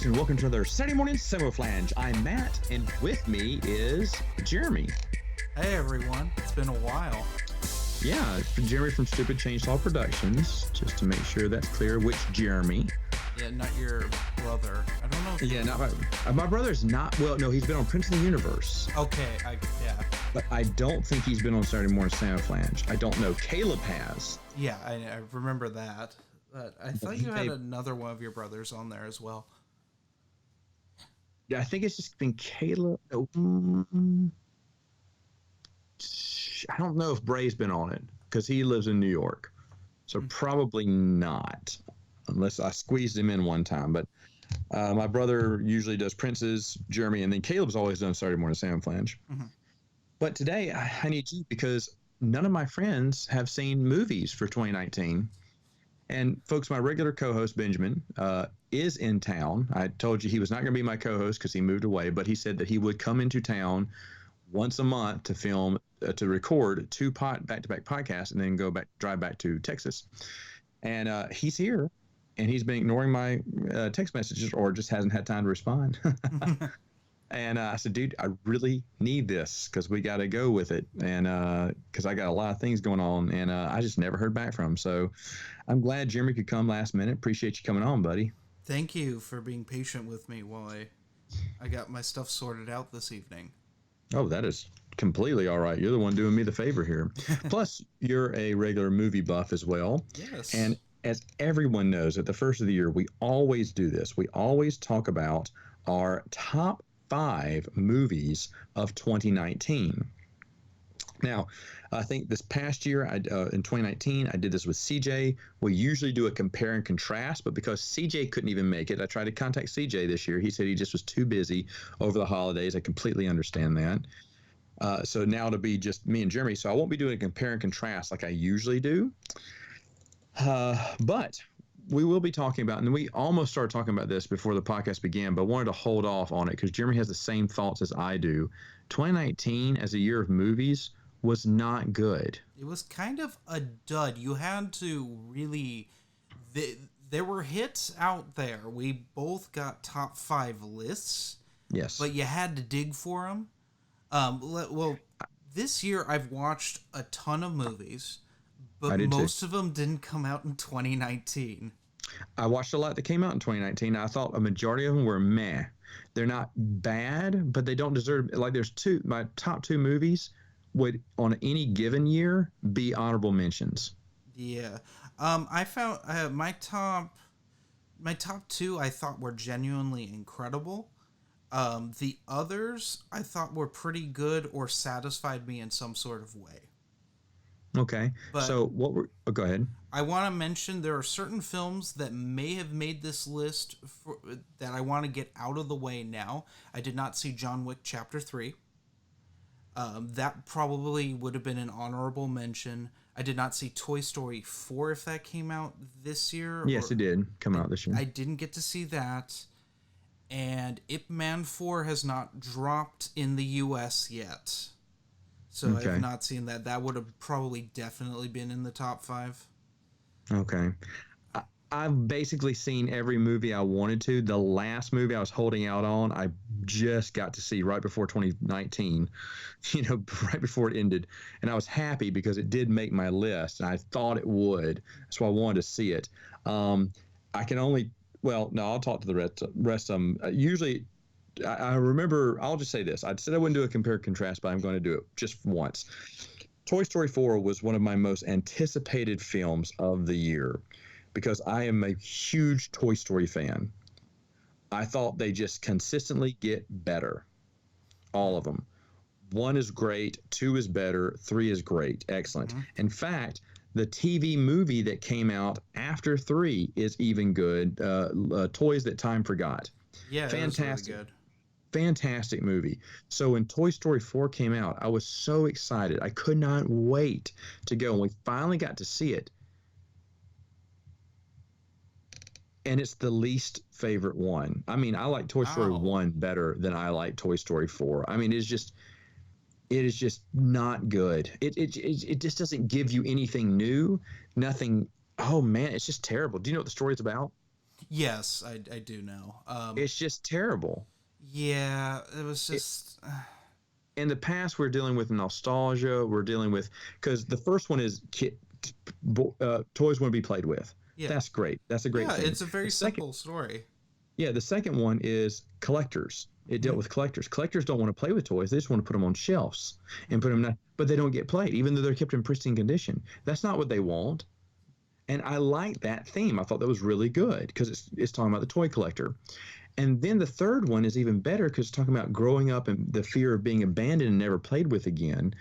and welcome to another Saturday morning Samoflange. I'm Matt, and with me is Jeremy. Hey everyone, it's been a while. Yeah, it's Jeremy from Stupid Chainsaw Productions, just to make sure that's clear. Which Jeremy? Yeah, not your brother. I don't know. Yeah, not my brother's not. Well, no, he's been on Prince of the Universe. Okay, yeah. But I don't think he's been on Saturday morning Samoflange. I don't know. Caleb has. Yeah, I remember that. But I thought you had another one of your brothers on there as well. Yeah, I think it's just been Caleb. I don't know if Bray's been on it because he lives in New York. So probably not, unless I squeezed him in one time. But my brother usually does Prince's, Jeremy, and then Caleb's always done Saturday morning Samoflange. Mm-hmm. But today I need you because none of my friends have seen movies for 2019. And folks, my regular co-host Benjamin is in town. I told you he was not going to be my co-host because he moved away, but he said that he would come into town once a month to film, to record two back-to-back podcasts, and then drive back to Texas. And he's here, and he's been ignoring my text messages or just hasn't had time to respond. And I said, dude, I really need this because we got to go with it. And because I got a lot of things going on, and I just never heard back from him. So I'm glad Jeremy could come last minute. Appreciate you coming on, buddy. Thank you for being patient with me while I got my stuff sorted out this evening. Oh, that is completely all right. You're the one doing me the favor here. Plus, you're a regular movie buff as well. Yes. And as everyone knows, at the first of the year, we always do this. We always talk about our top 5 movies of 2019. Now, I think this past year, in 2019, I did this with CJ. We usually do a compare and contrast, but because CJ couldn't even make it, I tried to contact CJ this year. He said he just was too busy over the holidays. I completely understand that. So now it'll be just me and Jeremy. So I won't be doing a compare and contrast like I usually do. But we will be talking about, and we almost started talking about this before the podcast began, but wanted to hold off on it because Jeremy has the same thoughts as I do. 2019 as a year of movies was not good. It was kind of a dud. You had to really... There were hits out there. We both got top 5 lists. Yes. But you had to dig for them. Well, this year I've watched a ton of movies, but most of them didn't come out in 2019. I watched a lot that came out in 2019. I thought a majority of them were meh. They're not bad, but they don't deserve... Like my top 2 movies would, on any given year, be honorable mentions. Yeah. I found my top 2 I thought were genuinely incredible. The others I thought were pretty good or satisfied me in some sort of way. Okay. But so go ahead. I want to mention there are certain films that may have made this list that I want to get out of the way now. I did not see John Wick Chapter 3. That probably would have been an honorable mention. I did not see Toy Story 4 if that came out this year. Yes, it did come out this year. I didn't get to see that. And Ip Man 4 has not dropped in the U.S. yet. So okay. I have not seen that. That would have probably definitely been in the top 5. Okay. I've basically seen every movie I wanted to. The last movie I was holding out on, I just got to see right before 2019, right before it ended. And I was happy because it did make my list, and I thought it would. That's why I wanted to see it. I can only, well, no, I'll talk to the rest of them. Usually, I remember, I'll just say this. I said I wouldn't do a compare and contrast, but I'm going to do it just once. Toy Story 4 was one of my most anticipated films of the year because I am a huge Toy Story fan. I thought they just consistently get better. All of them. 1 is great, 2 is better, 3 is great. Excellent. Mm-hmm. In fact, the TV movie that came out after 3 is even good. Toys That Time Forgot. Yeah, fantastic. That was really good. Fantastic movie. So when Toy Story 4 came out, I was so excited. I could not wait to go. And we finally got to see it. And it's the least favorite one. I mean, I like Toy Story 1 better than I like Toy Story 4. I mean, it is just not good. It just doesn't give you anything new. Nothing. Oh, man, it's just terrible. Do you know what the story is about? Yes, I do know. It's just terrible. Yeah, it was just. In the past, we're dealing with nostalgia. We're dealing with, because the first one is toys want to be played with. Yeah. That's great. That's a great Yeah, thing. it's a The very second, simple story. yeah, the second one is collectors. It dealt Mhm. with collectors. Collectors don't want to play with toys. They just want to put them on shelves and put them, but they don't get played, even though they're kept in pristine condition. That's not what they want. And I like that theme. I thought that was really good because it's talking about the toy collector. And then the third one is even better because it's talking about growing up and the fear of being abandoned and never played with again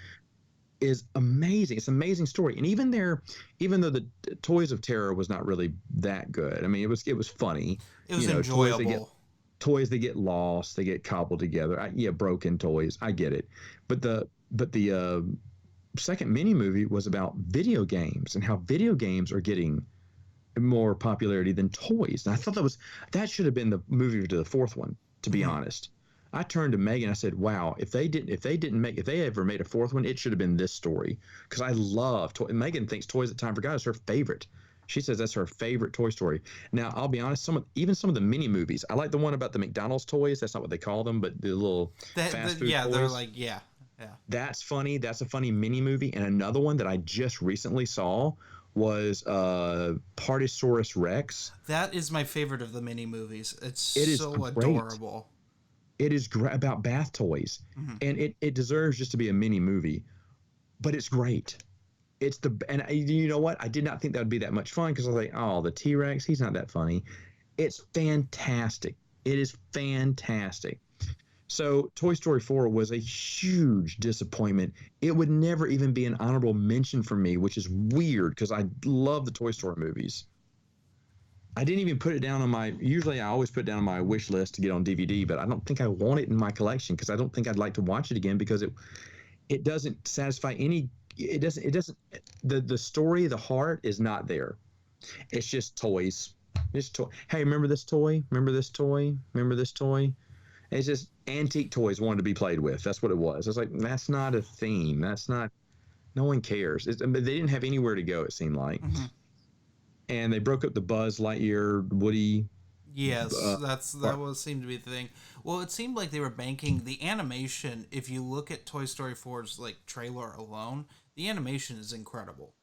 is amazing. It's an amazing story. And even though the Toys of Terror was not really that good. I mean, it was funny. It was Toys enjoyable. that get lost, they get cobbled together. Yeah, broken toys. I get it. But the second mini movie was about video games and how video games are getting more popularity than toys. And I thought that should have been the movie to the fourth one, to be Mhm. honest. I turned to Megan. I said, "Wow, if they ever made a fourth one, it should have been this story." Because I love toy. Megan thinks Toys That Time Forgot is her favorite. She says that's her favorite Toy Story. Now, I'll be honest. Even some of the mini movies, I like the one about the McDonald's toys. That's not what they call them, but the little fast food Yeah, they're toys. like, yeah. That's funny. That's a funny mini movie. And another one that I just recently saw was Partysaurus Rex. That is my favorite of the mini movies. It's It is so great. adorable. It is great about bath toys, Mhm. and it deserves just to be a mini movie, but it's great. You know what? I did not think that would be that much fun because I was like, oh, the T Rex, he's not that funny. It's fantastic. It is fantastic. So Toy Story 4 was a huge disappointment. It would never even be an honorable mention for me, which is weird because I love the Toy Story movies. I didn't even put it down on my. Usually, I always put it down on my wish list to get on DVD, but I don't think I want it in my collection because I don't think I'd like to watch it again because it doesn't satisfy any. It doesn't. The story, the heart is not there. It's just toys. It's toy. Hey, remember this toy? Remember this toy? Remember this toy? It's just antique toys wanted to be played with. That's what it was. I was like, that's not a theme. That's not. No one cares. They didn't have anywhere to go. It seemed like, Mhm. and they broke up the Buzz Lightyear, Woody. Yes, Uh, that was seemed to be the thing. Well, it seemed like they were banking the animation. If you look at Toy Story 4's like trailer alone, the animation is incredible.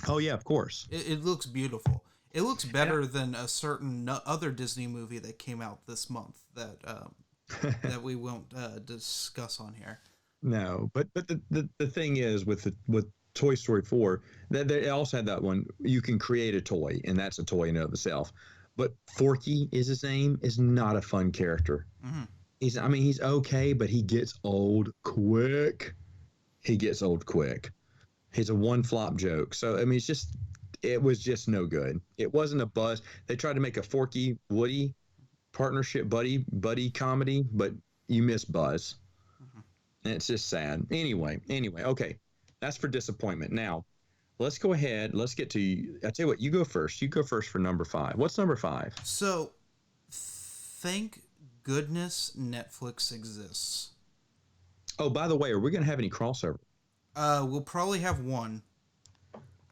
oh yeah, of course. It looks beautiful. It looks And better than a certain other Disney movie that came out this month that we won't discuss on here. no, but the thing is with Toy Story 4 that they also had that one. You can create a toy, and that's a toy in and of itself. But Forky is his name is not a fun character. Hmm. I mean, he's okay, but he gets old quick. He gets old quick. He's a one flop joke. So I mean, it was just no good. It wasn't a buzz. They tried to make a Forky Woody partnership buddy comedy, but you miss Buzz. Hmm. And it's just sad. Anyway, okay. That's for disappointment. Now, let's go ahead. Let's get to I tell you what, you go first. You go first for number 5. What's number 5? So, thank goodness Netflix exists. Oh, by the way, are we going to have any crossover? We'll probably have one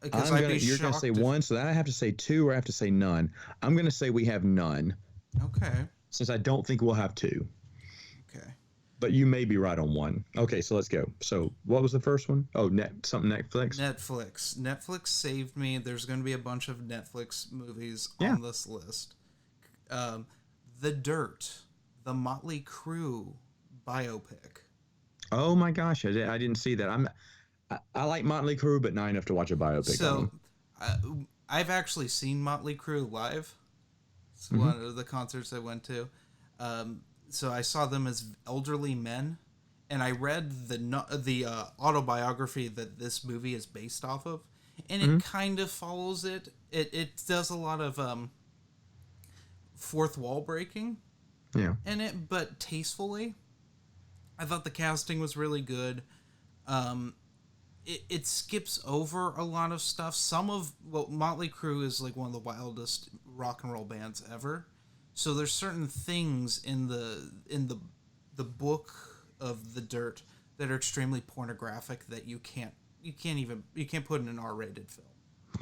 because I'd be You're gonna say shocked if. one, so then I have to say two or I have to say none. I'm gonna say we have none, Okay. since I don't think we'll have two. Okay. But you may be right on one. Okay, so let's go. So what was the first one? Oh, something Netflix. Netflix saved me. There's going to be a bunch of Netflix movies Yeah. on this list. Um, The Dirt, the Motley Crue biopic. Oh my gosh, I didn't see that. I like Motley Crue, but not enough to watch a biopic on So, them. uh, I've actually seen Motley Crue live. It's Mm-hmm. one of the concerts I went to. So I saw them as elderly men, and I read the autobiography that this movie is based off of, and Mm-hmm. it kind of follows it. It does a lot of fourth wall breaking Yeah. in it, but tastefully. I thought the casting was really good. It skips over a lot of stuff. Motley Crue is like one of the wildest rock and roll bands ever. So there's certain things in the book of The Dirt that are extremely pornographic that you can't put in an R-rated film.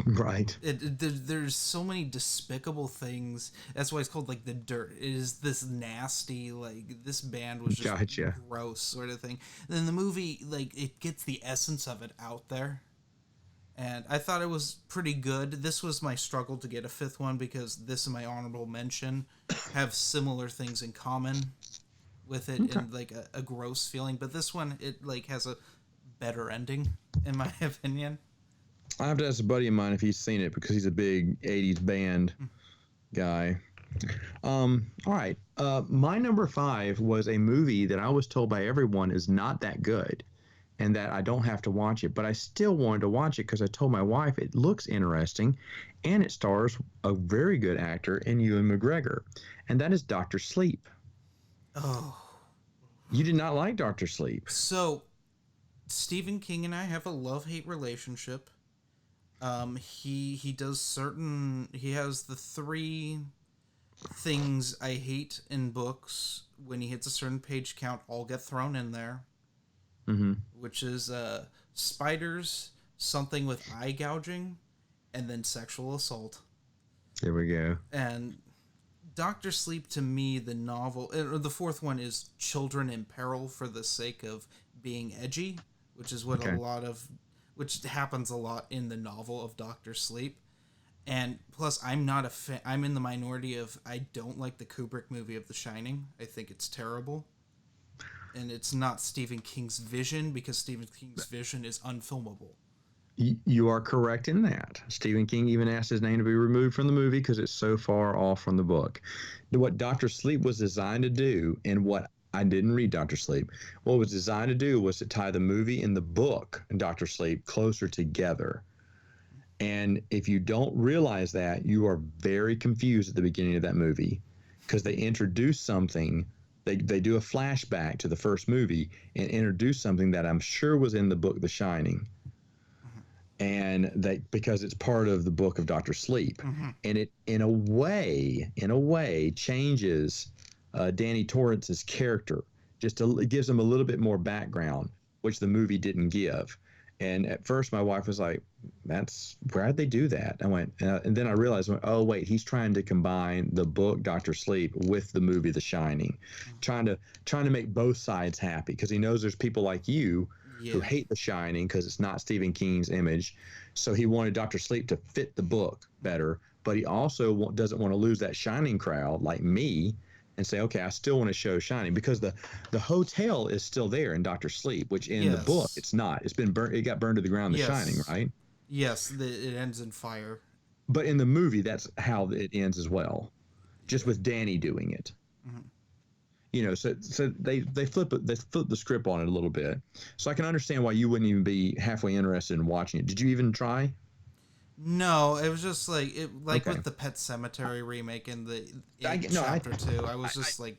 Right. There's so many despicable things. That's why it's called like the dirt. It is this nasty, like this band was just Gotcha. gross sort of thing. And then the movie, like it gets the essence of it out there, and I thought it was pretty good. This was my struggle to get a fifth one because this and my honorable mention have similar things in common with it Okay. in like a gross feeling. But this one, it like has a better ending in my opinion. I have to ask a buddy of mine if he's seen it because he's a big '80s band guy. All right. My number five was a movie that I was told by everyone is not that good, and that I don't have to watch it, but I still wanted to watch it because I told my wife it looks interesting, and it stars a very good actor in Ewan McGregor, and that is Doctor Sleep. Oh, You did not like Doctor Sleep. so Stephen King and I have a love-hate relationship. He does certain. He has the three things I hate in books. When he hits a certain page count, all get thrown in there, Mm-hmm. which is spiders, something with eye gouging, and then sexual assault. There we go. And Doctor Sleep, to me, the novel, or the fourth one is Children in Peril for the sake of being edgy, which is what Okay. which happens a lot in the novel of Doctor Sleep. And plus, I'm not a fan. I'm in the minority of I don't like the Kubrick movie of The Shining. I think it's terrible, and it's not Stephen King's vision because Stephen King's vision is unfilmable. You are correct in that. Stephen King even asked his name to be removed from the movie because it's so far off from the book. What Doctor Sleep was designed to do, and what I didn't read Doctor Sleep, what it was designed to do was to tie the movie and the book and Doctor Sleep closer together. And if you don't realize that, you are very confused at the beginning of that movie because they introduce something. They do a flashback to the first movie and introduce something that I'm sure was in the book The Shining, and they because it's part of the book of Doctor Sleep, Mm-hmm. and it in a way changes Danny Torrance's character. It gives him a little bit more background, which the movie didn't give. And at first, my wife was like, "That's why'd they do that?" I went, and then I realized, "Oh wait, he's trying to combine the book Doctor Sleep with the movie The Shining, trying to make both sides happy because he knows there's people like you who Yeah. hate The Shining because it's not Stephen King's image. So he wanted Doctor Sleep to fit the book better, but he also doesn't want to lose that Shining crowd like me and say, okay, I still want to show Shining because the hotel is still there in Doctor Sleep, which in the book Yes. it's not. It's been burnt. It got burned to the ground. The Shining, Yes. right? Yes. It ends in fire. But in the movie, that's how it ends as well, just Yeah. with Danny doing it. Mhm. So they flip the script on it a little bit. So I can understand why you wouldn't even be halfway interested in watching it. Did you even try? No, it was just like Okay. with the Pet Cemetery remake in the I, in no, I, chapter two. I was just like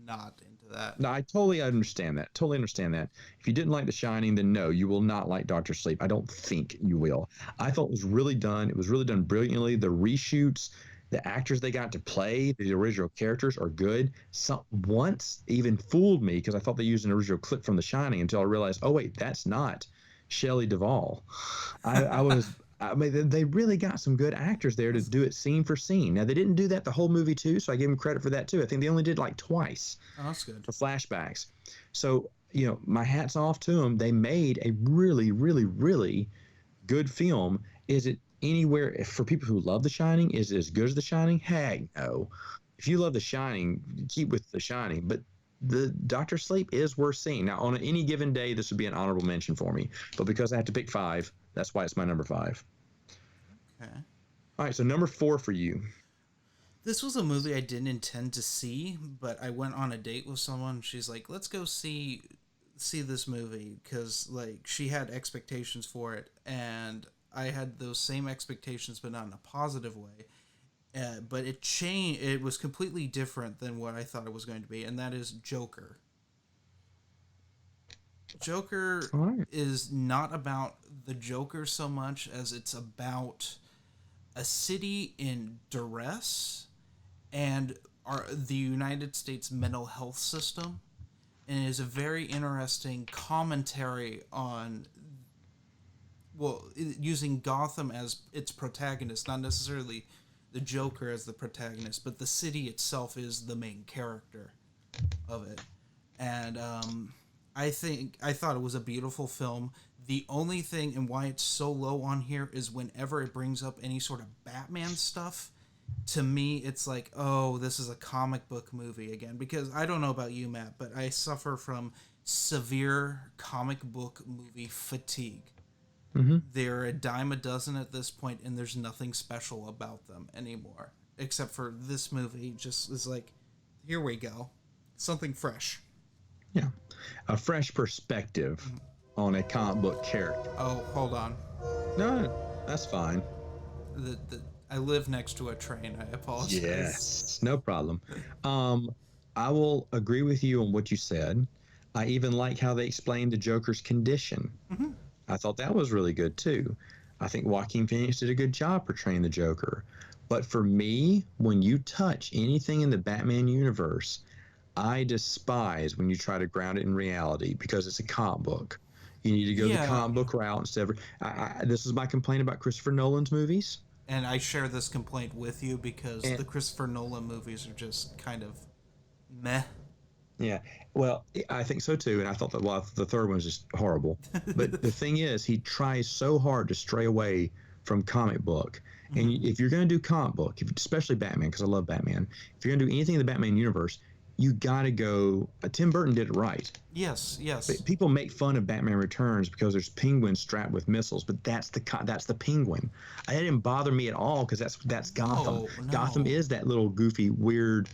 not into that. No, I totally understand that. Totally understand that. If you didn't like The Shining, then no, you will not like Doctor Sleep. I don't think you will. I thought it was really done. It was really done brilliantly. The reshoots, the actors they got to play, the original characters are good. Some once even fooled me because I thought they used an original clip from The Shining until I realized, oh wait, that's not Shelley Duvall. I was. I mean, they really got some good actors there to do it scene for scene. Now they didn't do that the whole movie too, so I give them credit for that too. I think they only did like twice Oh, that's good. the flashbacks. So, my hat's off to them. They made a really, really, really good film. Is it anywhere for people who love The Shining? Is it as good as The Shining? Heck no. If you love The Shining, keep with The Shining. But the Doctor Sleep is worth seeing. Now, on any given day, this would be an honorable mention for me. But because I have to pick five, that's why it's my number five. Okay. All right, so number four for you. This was a movie I didn't intend to see, but I went on a date with someone. She's like, "Let's go see this movie," because like she had expectations for it, and I had those same expectations, but not in a positive way. But it changed. It was completely different than what I thought it was going to be, and that is Joker. Joker All right. is not about the Joker so much as it's about a city in duress and the United States mental health system, and it is a very interesting commentary on using Gotham as its protagonist, not necessarily the Joker as the protagonist, but the city itself is the main character of it. And I thought it was a beautiful film. The only thing and why it's so low on here is whenever it brings up any sort of Batman stuff, to me it's like, oh, this is a comic book movie again. Because I don't know about you, Matt, but I suffer from severe comic book movie fatigue. Mm-hmm. They're a dime a dozen at this point, and there's nothing special about them anymore, except for this movie. Just is like, here we go, something fresh. Yeah, a fresh perspective on a comic book character. Oh, hold on. No, that's fine. I live next to a train. I apologize. Yes, no problem. I will agree with you on what you said. I even like how they explained the Joker's condition. Mm-hmm. I thought that was really good too. I think Joaquin Phoenix did a good job portraying the Joker. But for me, when you touch anything in the Batman universe, I despise when you try to ground it in reality because it's a comic book. You need to go the comic book route instead of. This is my complaint about Christopher Nolan's movies. And I share this complaint with you because the Christopher Nolan movies are just kind of meh. Yeah, well, I think so too, and I thought that the third one was just horrible. But the thing is, he tries so hard to stray away from comic book. And if you're going to do comic book, especially Batman, because I love Batman, if you're going to do anything in the Batman universe, you got to go. Tim Burton did it right. Yes. People make fun of Batman Returns because there's penguins strapped with missiles, but that's the penguin. It didn't bother me at all because that's Gotham. No. Gotham is that little goofy, weird,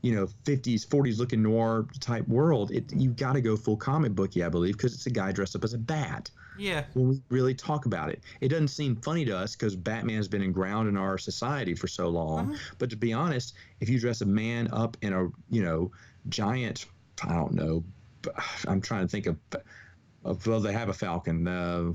50s, 40s looking noir type world. You got to go full comic booky, I believe, because it's a guy dressed up as a bat. Yeah. When we really talk about it, it doesn't seem funny to us because Batman's been ingrained in our society for so long. But to be honest, if you dress a man up in a giant, I don't know, I'm trying to think of well, they have a falcon.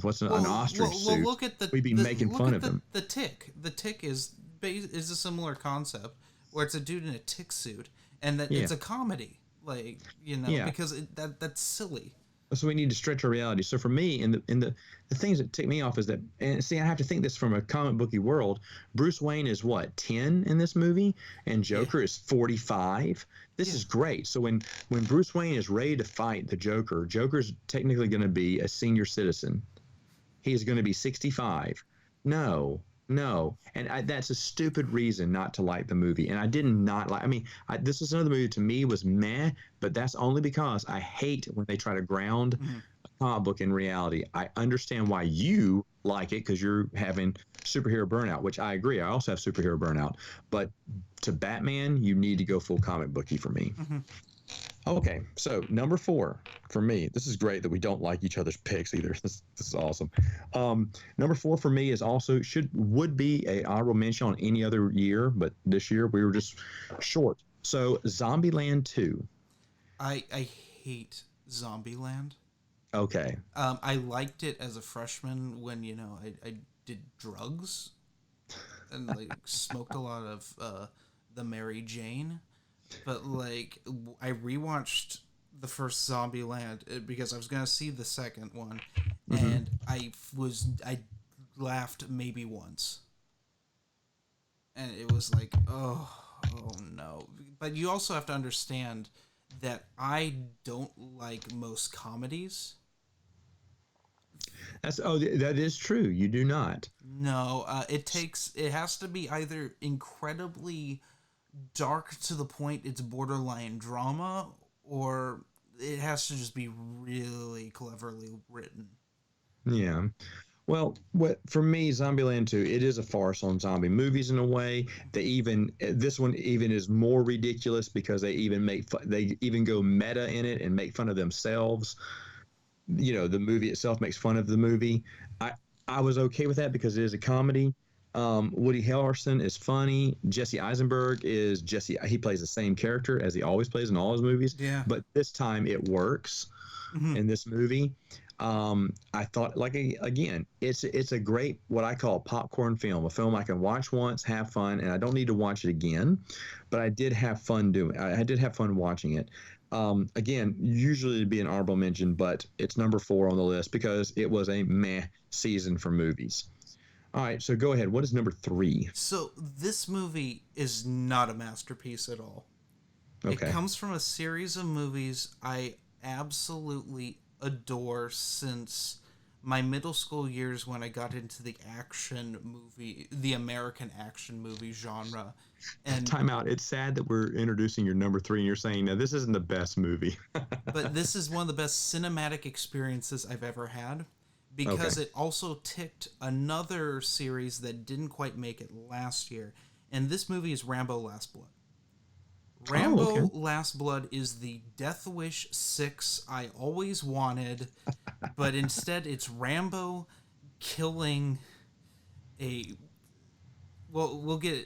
What's an ostrich suit? Look at we'd be making fun of him. The Tick. The Tick is a similar concept where it's a dude in a tick suit, and that it's a comedy, because that's silly. So we need to stretch our reality. So for me, the things that tick me off is that, and see, I have to think this from a comic booky world. Bruce Wayne is what, 10 in this movie, and Joker is 45. This is great. So when Bruce Wayne is ready to fight the Joker, Joker's technically going to be a senior citizen. He is going to be 65. No. And that's a stupid reason not to like the movie. And I did not like, this was another movie to me was meh, but that's only because I hate when they try to ground a comic book in reality. I understand why you like it because you're having superhero burnout, which I agree. I also have superhero burnout. But to Batman, you need to go full comic booky for me. Okay, so number 4 for me. This is great that we don't like each other's picks either. This is awesome. Number 4 for me is also would be a honorable mention on any other year, but this year we were just short. So Zombieland 2. I hate Zombieland. Okay. I liked it as a freshman when I did drugs and smoked a lot of the Mary Jane. But I rewatched the first Zombieland because I was gonna see the second one, and I laughed maybe once, and it was like, oh no. But you also have to understand that I don't like most comedies. That is true. You do not. No, it has to be either incredibly dark to the point it's borderline drama, or it has to just be really cleverly written. Yeah. Well, for me, Zombieland 2, it is a farce on zombie movies in a way. This one even is more ridiculous because they even go meta in it and make fun of themselves. The movie itself makes fun of the movie. I was okay with that because it is a comedy. Woody Harrelson is funny. Jesse Eisenberg is Jesse. He plays the same character as he always plays in all his movies. Yeah. But this time it works in this movie. I thought, again, it's a great, what I call popcorn film, a film I can watch once, have fun, and I don't need to watch it again. But I did have fun watching it. Again, usually it'd be an honorable mention, but it's number 4 on the list because it was a meh season for movies. All right, so go ahead. What is number 3? So this movie is not a masterpiece at all. It Okay. comes from a series of movies I absolutely adore since my middle school years when I got into the action movie, the American action movie genre. And Time out. It's sad that we're introducing your number 3 and you're saying, no, this isn't the best movie. but this is one of the best cinematic experiences I've ever had Okay. because it also ticked another series that didn't quite make it last year. And this movie is Rambo Last Blood. Oh, okay. Rambo Last Blood is the Death Wish 6 I always wanted, but instead it's Rambo killing a. Well, we'll get.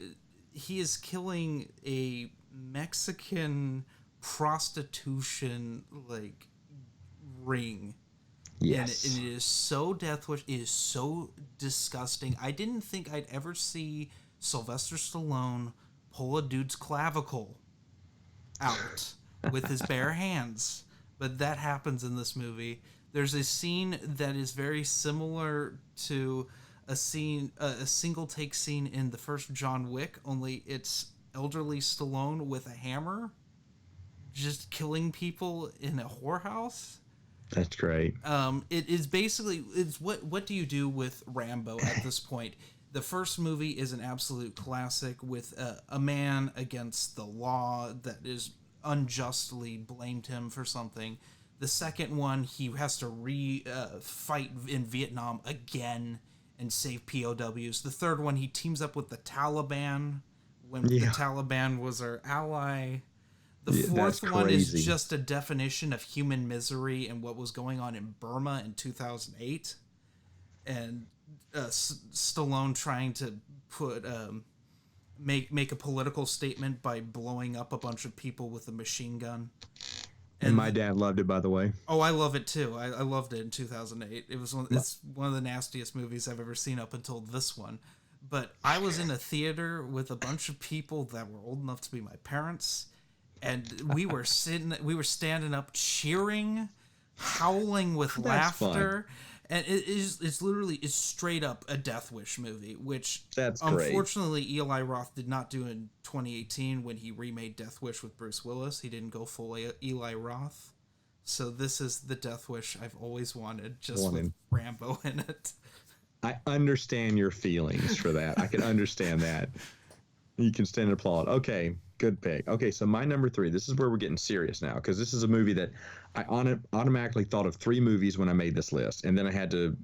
He is killing a Mexican prostitution, like, ring. And it Yes. is so Death Wish. It is so disgusting. I didn't think I'd ever see Sylvester Stallone pull a dude's clavicle out with his bare hands, but that happens in this movie. There's a scene that is very similar to a single take scene in the first John Wick, only it's elderly Stallone with a hammer just killing people in a whorehouse. That's great. It is basically it's what do you do with Rambo at this point? The first movie is an absolute classic with a man against the law that is unjustly blamed him for something. The second one, he has to fight in Vietnam again and save POWs. The third one, he teams up with the Taliban when the Yeah. Taliban was our ally. The Yeah, that's fourth one is crazy. just a definition of human misery and what was going on in Burma in 2008. And Stallone trying to put make a political statement by blowing up a bunch of people with a machine gun. And my And dad loved it, by the way. oh, I love it too. I loved it in 2008. It's one of the nastiest movies I've ever seen up until this one. But I was in a theater with a bunch of people that were old enough to be my parents, and we were standing up cheering, howling with That's fun. laughter. And it's literally it's straight up a Death Wish movie, which That's great. unfortunately Eli Roth did not do in 2018 when he remade Death Wish with Bruce Willis. He didn't go full Eli Roth. So this is the Death Wish I've always wanted, just with Rambo in it. I understand your feelings for that. I can understand that. You can stand and applaud. Okay, good pick. Okay, so my number 3. This is where we're getting serious now because this is a movie that I automatically thought of 3 movies when I made this list, and then I had to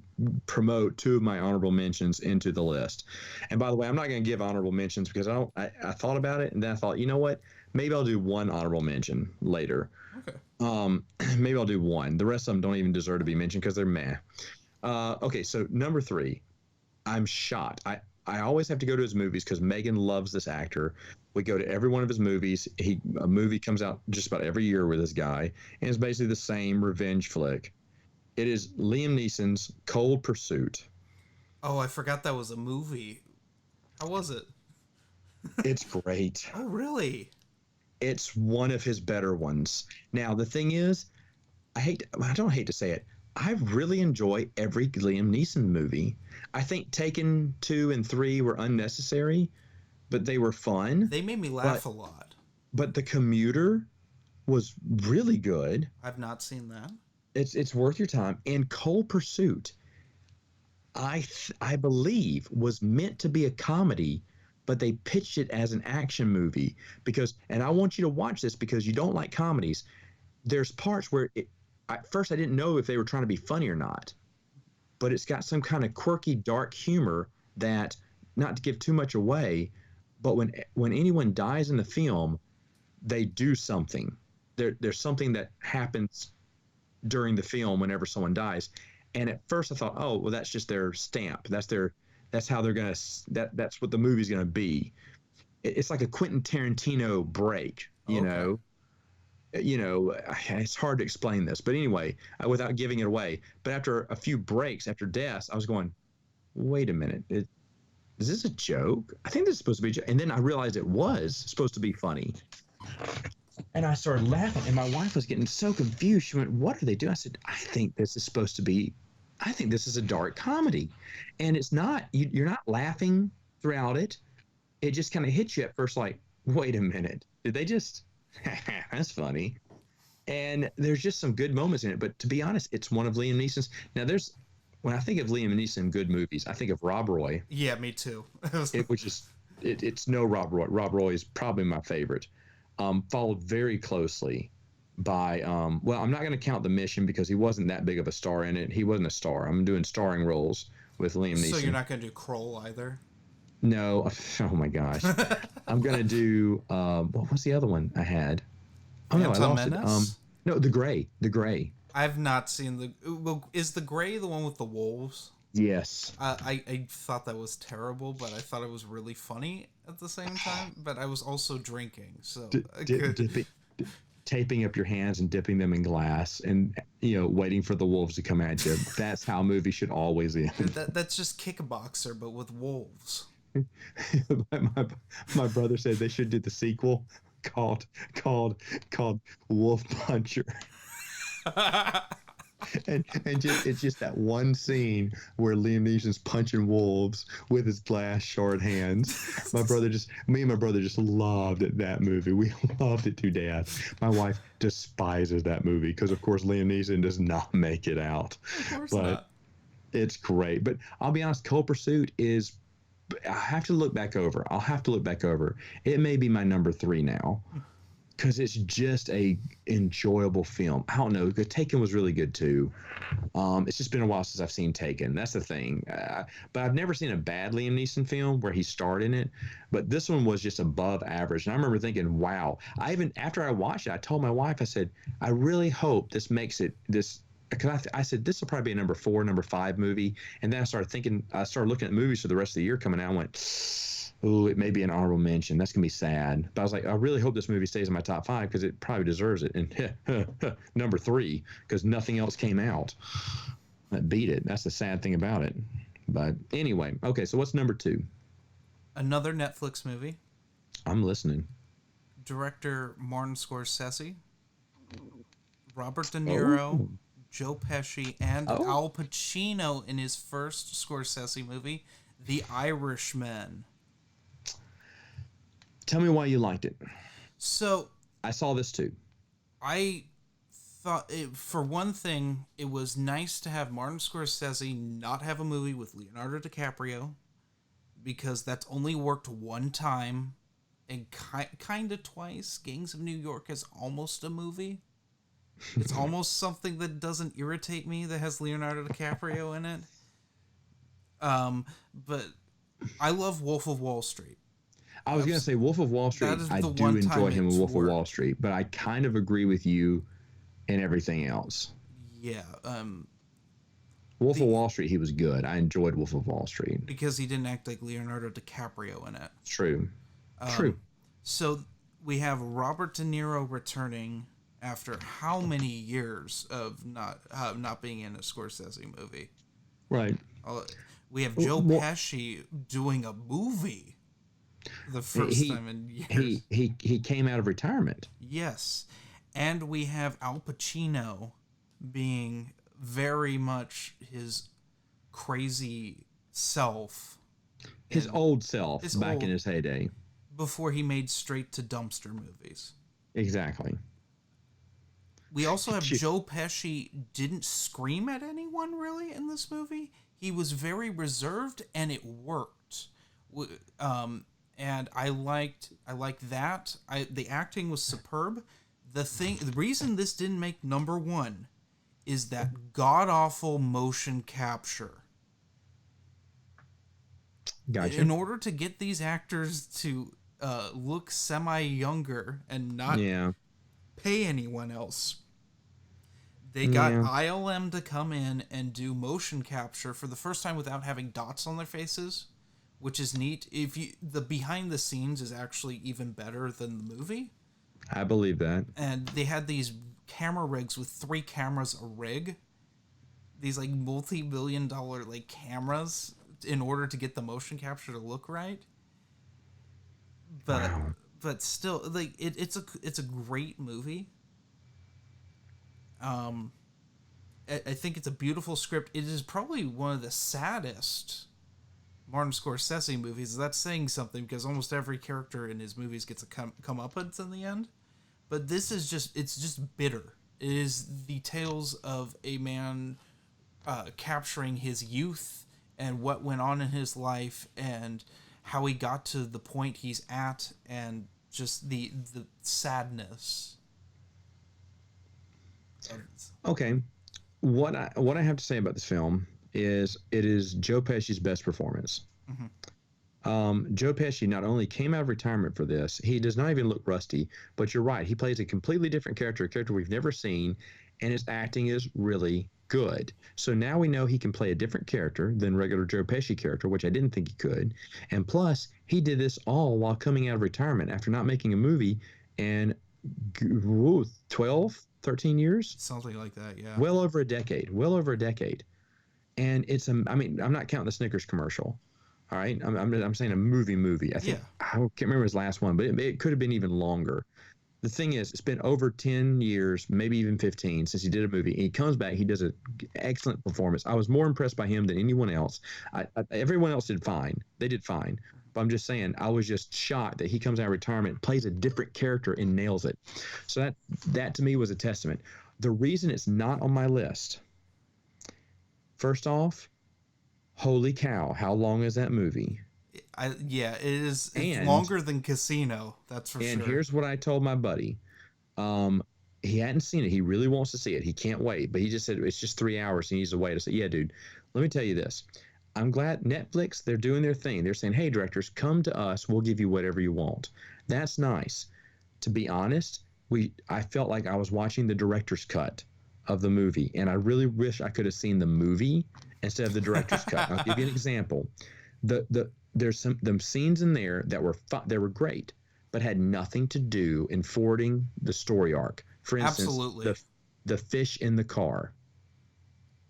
promote 2 of my honorable mentions into the list. And by the way, I'm not going to give honorable mentions because I thought about it and then I thought, you know what? Maybe I'll do one honorable mention later. Okay. Maybe I'll do one. The rest of them don't even deserve to be mentioned because they're meh. Okay, so number 3. I'm shot. I always have to go to his movies because Megan loves this actor. We go to every one of his movies. A movie comes out just about every year with this guy, and it's basically the same revenge flick. It is Liam Neeson's Cold Pursuit. Oh, I forgot that was a movie. How was it? It's great. Oh, really? It's one of his better ones. Now the thing is, I don't hate to say it. I really enjoy every Liam Neeson movie. I think Taken 2 and 3 were unnecessary, but they were fun. They made me laugh a lot. But The Commuter was really good. I've not seen that. It's worth your time. And Cold Pursuit, I believe was meant to be a comedy, but they pitched it as an action movie because. And I want you to watch this because you don't like comedies. There's parts where at first I didn't know if they were trying to be funny or not, but it's got some kind of quirky, dark humor that, not to give too much away, but when anyone dies in the film, they do something. There's something that happens during the film whenever someone dies, and at first I thought, oh, well, that's just their stamp. That's how they're gonna. That's what the movie's gonna be. It's like a Quentin Tarantino break, you Okay. know. It's hard to explain this, but anyway, without giving it away. But after a few breaks, after deaths, I was going, wait a minute, is this a joke? I think this is supposed to be a joke. And then I realized it was supposed to be funny. And I started laughing, and my wife was getting so confused. She went, "What are they doing?" I said, "I think this is supposed to be, I think this is a dark comedy." And it's not, you're not laughing throughout it. It just kind of hits you at first, like, wait a minute, did they just, that's funny. And there's just some good moments in it. But to be honest, it's one of Liam Neeson's. Now, when I think of Liam Neeson good movies, I think of Rob Roy, Yeah, me too. which is, it's no Rob Roy. Rob Roy is probably my favorite. Followed very closely by, well, I'm not going to count The Mission because he wasn't that big of a star in it. He wasn't a star. I'm doing starring roles with Liam Neeson. So you're not going to do Kroll either? No. Oh my gosh. I'm going to do, what was the other one I had? Oh no, I Phantom lost it. Menace? No, The Gray. The Gray. I've not seen the. Well, is the Gray the one with the wolves? Yes. I thought that was terrible, but I thought it was really funny at the same time. But I was also drinking, so Taping up your hands and dipping them in glass, and waiting for the wolves to come at you. That's how movies should always end. That's just Kickboxer, but with wolves. my brother said they should do the sequel called Wolf Puncher. and just, it's just that one scene where Liam Neeson's punching wolves with his glass short hands. Me and my brother just loved that movie. We loved it to death. My wife despises that movie because, of course, Liam Neeson does not make it out. Of course but not. It's great. But I'll be honest, Cold Pursuit is. I'll have to look back over. It may be my number 3 now. Because it's just a enjoyable film. I don't know. Because Taken was really good too. It's just been a while since I've seen Taken. That's the thing. But I've never seen a bad Liam Neeson film where he starred in it. But this one was just above average. And I remember thinking, wow. After I watched it, I told my wife, I said, I really hope this makes it this. Because I said this will probably be a number 4, number 5 movie. And then I started looking at movies for the rest of the year coming out. I went, oh, it may be an honorable mention. That's going to be sad. But I was like, I really hope this movie stays in my top 5 because it probably deserves it. And number 3, because nothing else came out that beat it. That's the sad thing about it. But anyway, okay, so what's number 2? Another Netflix movie. I'm listening. Director Martin Scorsese. Robert De Niro. Oh. Joe Pesci, and Al Pacino in his first Scorsese movie, The Irishman. Tell me why you liked it. So I saw this too. I thought, for one thing, it was nice to have Martin Scorsese not have a movie with Leonardo DiCaprio, because that's only worked one time and kind of twice. Gangs of New York is almost a movie. It's almost something that doesn't irritate me that has Leonardo DiCaprio in it. But I love Wolf of Wall Street. I was going to say Wolf of Wall Street. I do enjoy him in Wolf of Wall Street, but I kind of agree with you in everything else. Yeah. Wolf of Wall Street, he was good. I enjoyed Wolf of Wall Street. Because he didn't act like Leonardo DiCaprio in it. True. True. So we have Robert De Niro returning after how many years of not being in a Scorsese movie? Right. We have Joe Pesci doing a movie the first time in years. He came out of retirement. Yes. And we have Al Pacino being very much his crazy self. His old self back in his heyday. Before he made straight to dumpster movies. Exactly. We also have Joe Pesci didn't scream at anyone really in this movie. He was very reserved and it worked. And I liked that. The acting was superb. The reason this didn't make number 1 is that god awful motion capture. Gotcha. In order to get these actors to look semi younger and not pay anyone else, they got ILM to come in and do motion capture for the first time without having dots on their faces, which is neat. The behind the scenes is actually even better than the movie. I believe that. And they had these camera rigs with 3 cameras a rig. These like multi-billion-dollar like cameras in order to get the motion capture to look right. But but still, like it's a great movie. I think it's a beautiful script. It is probably one of the saddest Martin Scorsese movies. That's saying something because almost every character in his movies gets a comeuppance in the end. But this is it's just bitter. It is the tales of a man capturing his youth and what went on in his life and how he got to the point he's at and just the sadness. Okay. What I have to say about this film is it is Joe Pesci's best performance. Joe Pesci not only came out of retirement for this, he does not even look rusty, but you're right. He plays a completely different character, a character we've never seen, and his acting is really good. So now we know he can play a different character than regular Joe Pesci character, which I didn't think he could. And plus, he did this all while coming out of retirement after not making a movie in 12, 13 years? Something like that, yeah. Well over a decade. Well over a decade. And I mean, I'm not counting the Snickers commercial. All right, I'm saying a movie. I think I can't remember his last one, but it could have been even longer. The thing is, it's been over 10 years, maybe even 15, since he did a movie. He comes back, he does an excellent performance. I was more impressed by him than anyone else. Everyone else did fine. They did fine. But I'm just saying, I was just shocked that he comes out of retirement, plays a different character, and nails it. So that to me was a testament. The reason it's not on my list, first off, holy cow, how long is that movie? It is. It's longer than Casino, that's for sure. And here's what I told my buddy. He hadn't seen it. He really wants to see it. He can't wait. But he just said, it's just 3 hours. He needs to wait. I said, yeah, dude, let me tell you this. I'm glad Netflix, they're doing their thing. They're saying, hey, directors, come to us. We'll give you whatever you want. That's nice. To be honest, I felt like I was watching the director's cut of the movie. And I really wish I could have seen the movie instead of the director's cut. I'll give you an example. There's some scenes in there that were great, but had nothing to do in forwarding the story arc. For instance, absolutely, the fish in the car.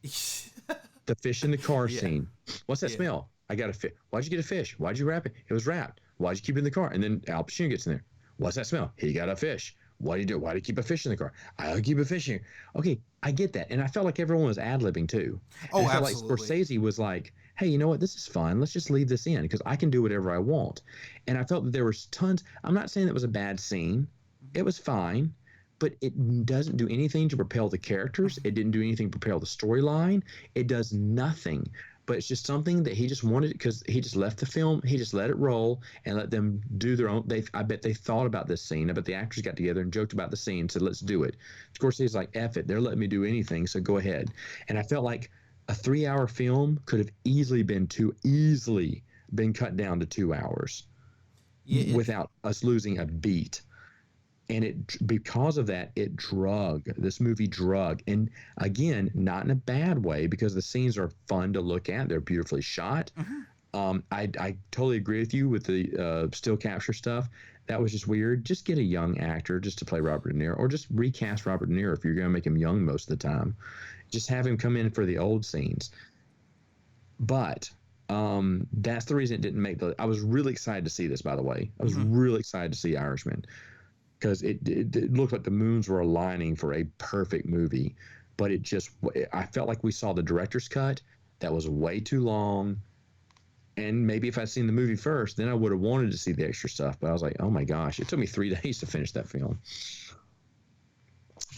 The fish in the car scene. What's that smell? I got a fish. Why'd you get a fish? Why'd you wrap it? It was wrapped. Why'd you keep it in the car? And then Al Pacino gets in there. What's that smell? He got a fish. What do you do? Why do you keep a fish in the car? I'll keep a fish here. Okay, I get that. And I felt like everyone was ad-libbing too. Oh, I felt absolutely. like Scorsese was like, hey, you know what? This is fun. Let's just leave this in because I can do whatever I want. And I felt that there was tons. I'm not saying that was a bad scene. It was fine. But it doesn't do anything to propel the characters. It didn't do anything to propel the storyline. It does nothing. But it's just something that he just wanted because he just left the film. He just let it roll and let them do their own. I bet they thought about this scene. I bet the actors got together and joked about the scene and said, let's do it. Scorsese's like, F it. They're letting me do anything, so go ahead. And I felt like a 3-hour film could have easily been cut down to 2 hours without us losing a beat. And because of that, this movie drug. And again, not in a bad way because the scenes are fun to look at. They're beautifully shot. I totally agree with you with the still capture stuff. That was just weird. Just get a young actor just to play Robert De Niro or just recast Robert De Niro if you're going to make him young most of the time. Just have him come in for the old scenes. But that's the reason it didn't make I was really excited to see this, by the way. I was really excited to see Irishman. Because it looked like the moons were aligning for a perfect movie. But I felt like we saw the director's cut. That was way too long. And maybe if I'd seen the movie first, then I would have wanted to see the extra stuff. But I was like, oh my gosh, it took me 3 days to finish that film.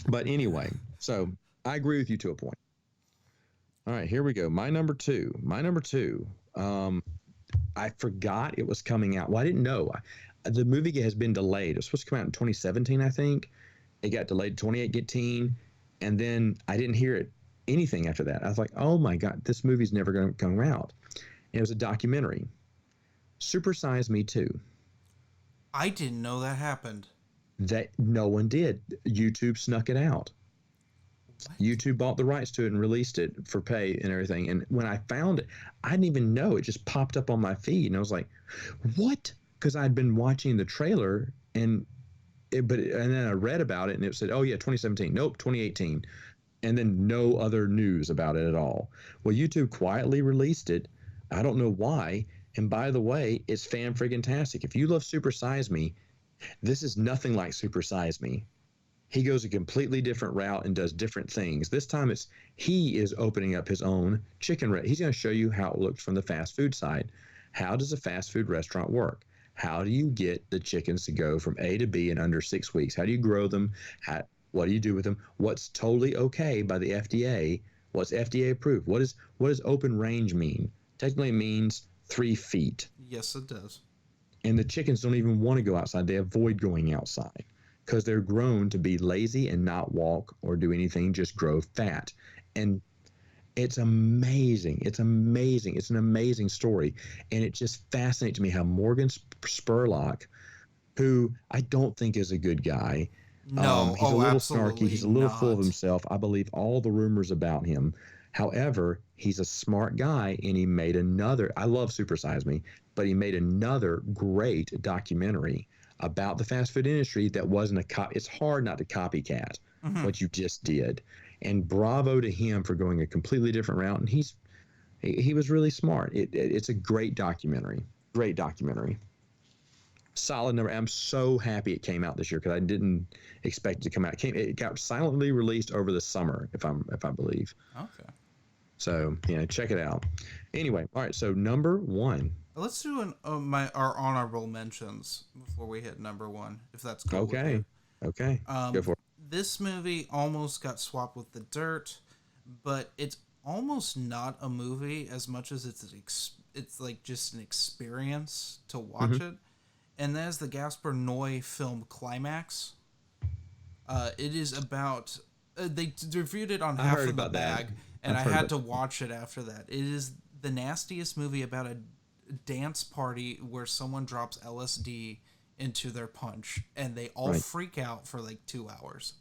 But anyway, so I agree with you to a point. All right, here we go. My number two. I forgot it was coming out. Well, I didn't know. The movie has been delayed. It was supposed to come out in 2017, I think. It got delayed to 2018, and then I didn't hear anything after that. I was like, oh my God, this movie's never going to come out. And it was a documentary. Super Size Me 2. I didn't know that happened. That no one did. YouTube snuck it out. What? YouTube bought the rights to it and released it for pay and everything. And when I found it, I didn't even know. It just popped up on my feed, and I was like, what? Because I'd been watching the trailer and then I read about it and it said, oh yeah, 2017. Nope, 2018. And then no other news about it at all. Well, YouTube quietly released it. I don't know why. And by the way, it's fan-friggin-tastic. If you love Super Size Me, This is nothing like Super Size Me. He goes a completely different route and does different things. This time he is opening up his own he's going to show you how it looks from the fast food side. How does a fast food restaurant work? How do you get the chickens to go from A to B in under 6 weeks? How do you grow them? What do you do with them? What's totally okay by the FDA? What's FDA approved? What does open range mean? Technically, it means 3 feet. Yes, it does. And the chickens don't even want to go outside. They avoid going outside because they're grown to be lazy and not walk or do anything, just grow fat. And it's amazing. It's amazing. It's an amazing story. And it just fascinates me how Morgan Spurlock, who I don't think is a good guy, No, he's a little absolutely snarky. He's a little full of not. himself. I believe all the rumors about him. However, he's a smart guy, and he made another. I love Super Size Me, but he made another great documentary about the fast food industry that wasn't a cop. It's hard not to copycat what you just did, and bravo to him for going a completely different route. And he was really smart. It's a great documentary. Great documentary. Solid number. I'm so happy it came out this year because I didn't expect it to come out. It got silently released over the summer, if I believe. Okay. So check it out. Anyway, all right. So number 1. Let's do our honorable mentions before we hit number 1, if that's cool. Okay. With you. Okay. Go for it. This movie almost got swapped with The Dirt, but it's almost not a movie as much as it's like just an experience to watch it. And that is the Gaspar Noé film Climax. It is about they reviewed it on Half of the Bag, and I had to watch it after that. It is the nastiest movie about a dance party where someone drops LSD into their punch, and they all freak out for like 2 hours.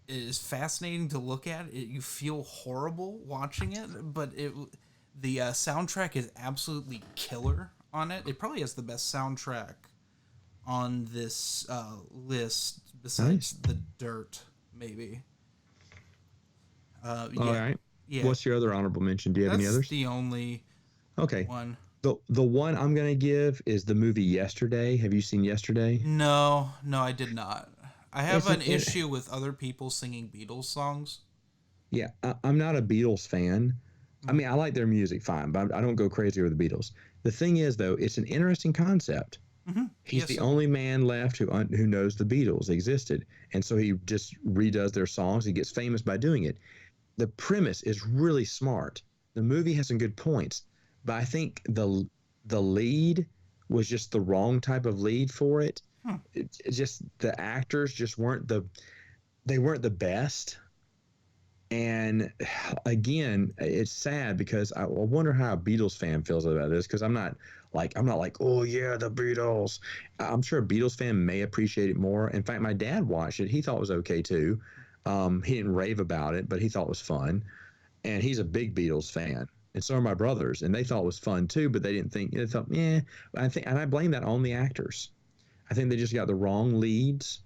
It is fascinating to look at. You feel horrible watching it, but the soundtrack is absolutely killer on it. It probably has the best soundtrack on this list besides The Dirt, maybe. All right. Yeah. What's your other honorable mention? Do you have any others? That's the only one. The one I'm going to give is the movie Yesterday. Have you seen Yesterday? No, I did not. I have an issue with other people singing Beatles songs. Yeah, I'm not a Beatles fan. I mean, I like their music fine, but I don't go crazy over the Beatles. The thing is, though, it's an interesting concept. He's the only man left who knows the Beatles existed. And so he just redoes their songs. He gets famous by doing it. The premise is really smart. The movie has some good points, but I think the lead was just the wrong type of lead for it. It just the actors just weren't the best. And again, it's sad because I wonder how a Beatles fan feels about this, because I'm not like, oh yeah, the Beatles. I'm sure a Beatles fan may appreciate it more. In fact, my dad watched it. He thought it was okay too. He didn't rave about it, but he thought it was fun. And he's a big Beatles fan. And so are my brothers, and they thought it was fun too, but they didn't think. They thought, and I blame that on the actors. I think they just got the wrong leads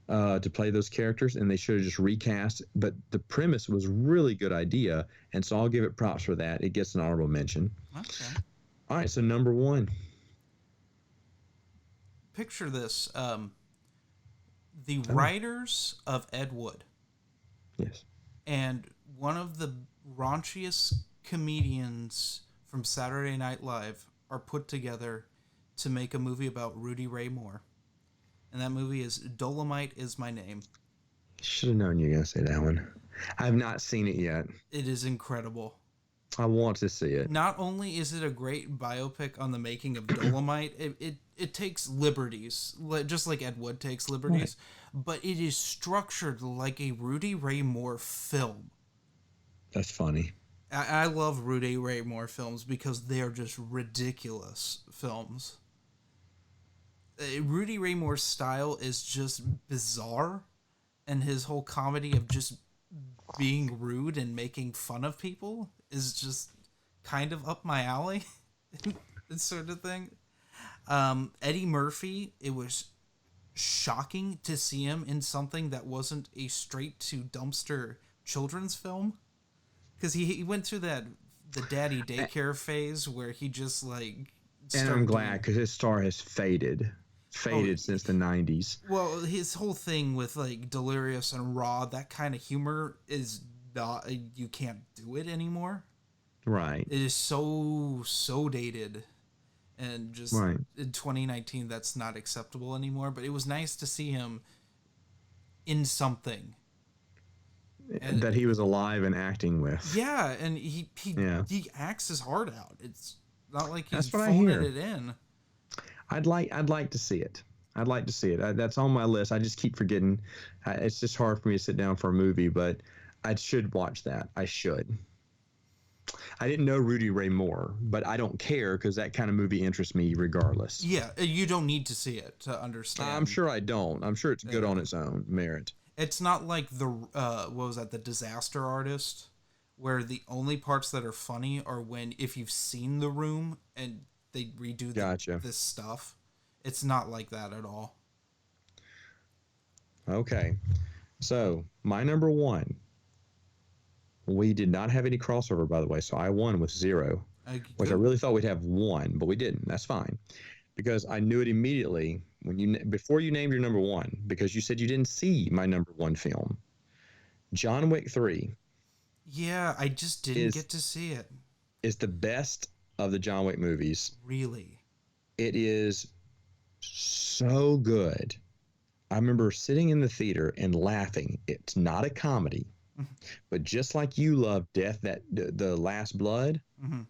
to play those characters, and they should have just recast. But the premise was really good idea, and so I'll give it props for that. It gets an honorable mention. Okay. All right, so number 1. Picture this: the writers of Ed Wood. Yes. And one of the raunchiest comedians from Saturday Night Live are put together to make a movie about Rudy Ray Moore. And that movie is Dolomite Is My Name. Should have known you were going to say that one. I have not seen it yet. It is incredible. I want to see it. Not only is it a great biopic on the making of Dolomite, it takes liberties, just like Ed Wood takes liberties, but it is structured like a Rudy Ray Moore film. That's funny. I love Rudy Ray Moore films because they are just ridiculous films. Rudy Ray Moore's style is just bizarre, and his whole comedy of just being rude and making fun of people is just kind of up my alley. This sort of thing. Eddie Murphy, it was shocking to see him in something that wasn't a straight to dumpster children's film, because he went through the daddy daycare phase where he just like and I'm glad, because his star has faded. Oh, faded since the 90s. well, his whole thing with like Delirious and Raw, that kind of humor is not, you can't do it anymore. Right. It is so dated, and just Right. in 2019 that's not acceptable anymore. But it was nice to see him in something. And That he was alive and acting with. yeah, and he Yeah. he acts his heart out. It's not like he's That's what I phoning hear. it in. I'd like to see it. I'd like to see it. That's on my list. I just keep forgetting. It's just hard for me to sit down for a movie, but I should watch that. I should. I didn't know Rudy Ray Moore, but I don't care because that kind of movie interests me regardless. Yeah, you don't need to see it to I'm understand. sure I don't. I'm sure it's good on its own merit. It's not like the what was that, the Disaster Artist, where the only parts that are funny are when, if you've seen The Room and they redo Gotcha. this stuff. It's not like that at all. Okay. So my number one, we did not have any crossover, by the way. So I won with zero, which I Good. really thought we'd have one, but we didn't. That's fine because I knew it immediately when before you named your number one, because you said you didn't see my number one film. John Wick 3 Yeah, I just didn't is get to see it. is the best of the John Wick movies. Really. It is so good. I remember sitting in the theater and laughing. It's not a comedy, but just like you love Death, that the Last Blood, Mm-hmm.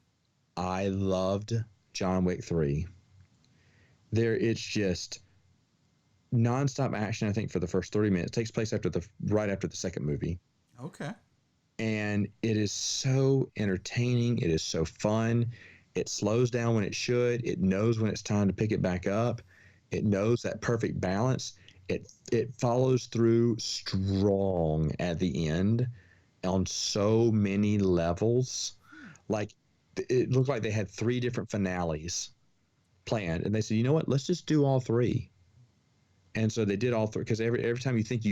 I loved John Wick 3. There, it's just nonstop action. I think for the first 30 minutes, it takes place right after the second movie, Okay. and it is so entertaining. It is so fun. It slows down when it should. It knows when it's time to pick it back up. It knows that perfect balance. It follows through strong at the end on so many levels. Like it looked like they had three different finales planned, and they said, you know what, let's just do all three. And so they did all three because every time you think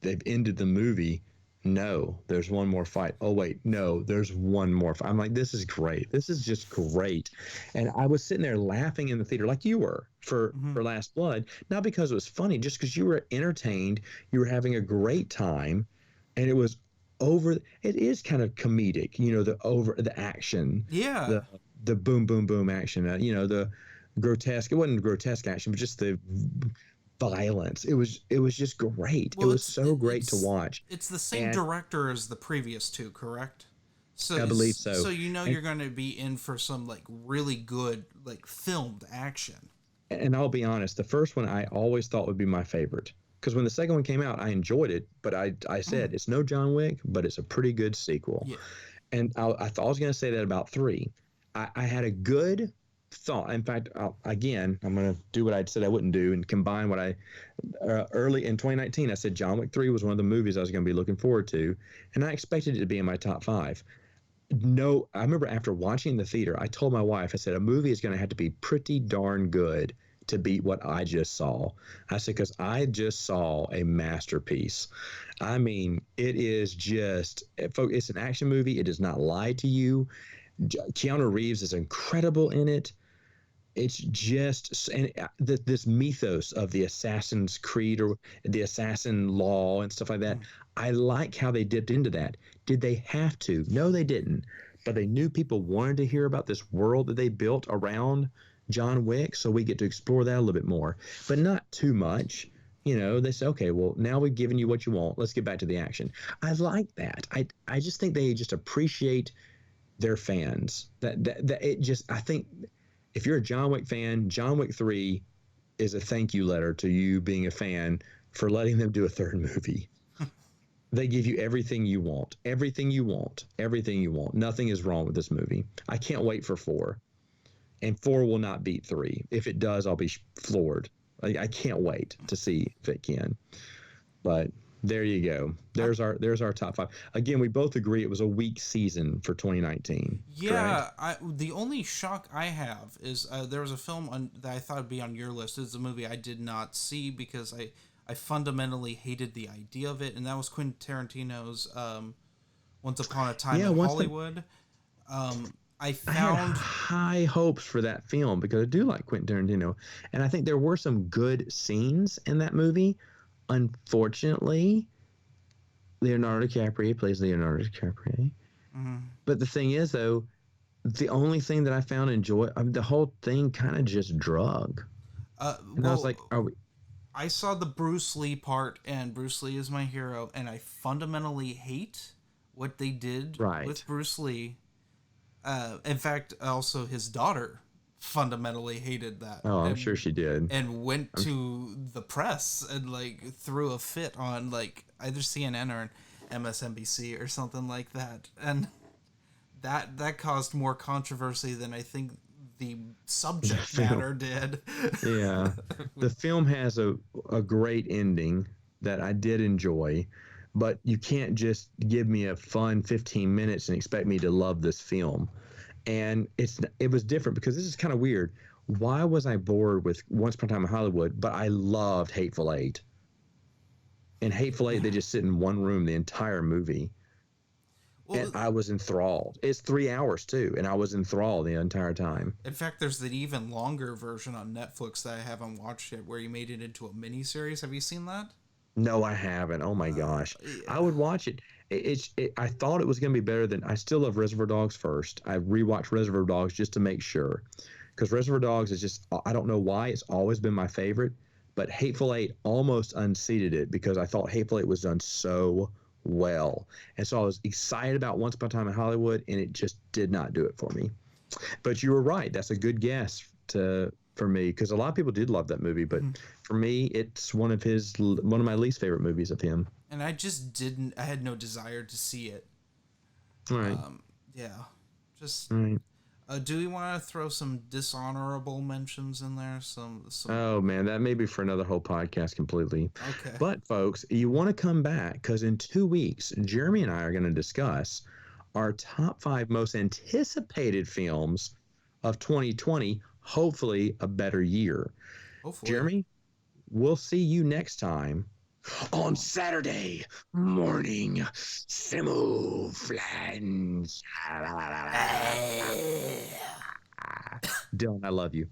they've ended the movie, no, there's one more fight. Oh wait, no, there's one more fight. I'm like, this is great. This is just great. And I was sitting there laughing in the theater like you were Mm-hmm. for Last Blood, not because it was funny, just because you were entertained, you were having a great time, and it was over. It is kind of comedic, the action, Yeah. the boom boom boom action, the grotesque. It wasn't grotesque action, but just the violence. It was just great. It Well, was so great to watch. it's the same And director as the previous two, correct? So I believe so. so you know And you're going to be in for some like really good like filmed action. and I'll be honest, the first one I always thought would be my favorite. Because when the second one came out, I enjoyed it, but I said it's no John Wick, but it's a pretty good sequel. Yeah. And I thought I was going to say that about three. I had a good thought. In fact, again, I'm going to do what I said I wouldn't do and combine what I early in 2019. I said John Wick 3 was one of the movies I was going to be looking forward to, and I expected it to be in my top five. No, I remember after watching the theater, I told my wife, I said, a movie is going to have to be pretty darn good to beat what I just saw. I said, because I just saw a masterpiece. I mean, it is just, it's an action movie. It does not lie to you. Keanu Reeves is incredible in it. It's just, and this mythos of the Assassin's Creed or the assassin law and stuff like that. I like how they dipped into that. Did they have to? No, they didn't. But they knew people wanted to hear about this world that they built around John Wick, so we get to explore that a little bit more, but not too much. They say, okay, well, now we've given you what you want. Let's get back to the action. I like that. I just think they just appreciate their fans. That it just, I think if you're a John Wick fan, John Wick 3 is a thank you letter to you being a fan for letting them do a third movie. They give you everything you want, everything you want, everything you want. Nothing is wrong with this movie. I can't wait for 4. And 4 will not beat 3. If it does, I'll be floored. I can't wait to see if it can. But there you go. There's our top 5. Again, we both agree it was a weak season for 2019. Yeah, Correct? the only shock I have is there was a film that I thought would be on your list. It's a movie I did not see because I fundamentally hated the idea of it, and that was Quentin Tarantino's Once Upon a Time Yeah, in Hollywood. I had found high hopes for that film because I do like Quentin Tarantino, and I think there were some good scenes in that movie. Unfortunately, Leonardo DiCaprio plays Leonardo DiCaprio. mhm. But the thing is, though, the only thing that I found enjoy, the whole thing kind of just drug. And I was like, Well, are we? I saw the Bruce Lee part, and Bruce Lee is my hero, and I fundamentally hate what they did Right. with Bruce Lee. In fact, also his daughter fundamentally hated that, Oh, I'm sure she did. and went I'm, to the press and like threw a fit on like either CNN or MSNBC or something like that, and that caused more controversy than I think the the subject film. matter did. Yeah. The film has a great ending that I did enjoy, but you can't just give me a fun 15 minutes and expect me to love this film. And it was different because this is kind of weird. Why was I bored with Once Upon a Time in Hollywood, but I loved Hateful Eight? In Hateful Eight, they just sit in one room the entire movie, and Well, I was enthralled. It's 3 hours too, and I was enthralled the entire time. in fact, there's the even longer version on Netflix that I haven't watched yet, where you made it into a mini series. Have you seen that? No, I haven't. Oh my gosh, I Yeah. would watch it. I thought it was going to be better than. I still love Reservoir Dogs first. I rewatched Reservoir Dogs just to make sure, because Reservoir Dogs is just. I don't know why it's always been my favorite, but Hateful Eight almost unseated it because I thought Hateful Eight was done so well, and so I was excited about Once Upon a Time in Hollywood, and it just did not do it for me. But you were right. That's a good guess for me because a lot of people did love that movie, but Mhm. for me, it's one of my least favorite movies of him. And I just didn't. I had no desire to see it. All right, Yeah. Just. all right. Do we want to throw some dishonorable mentions in there? Some. Oh man, that may be for another whole podcast completely. Okay. But folks, you want to come back because in 2 weeks, Jeremy and I are going to discuss our top 5 most anticipated films of 2020. Hopefully, a better year. Hopefully. Jeremy, we'll see you next time on Saturday morning. Samoflange. Dylan, I love you.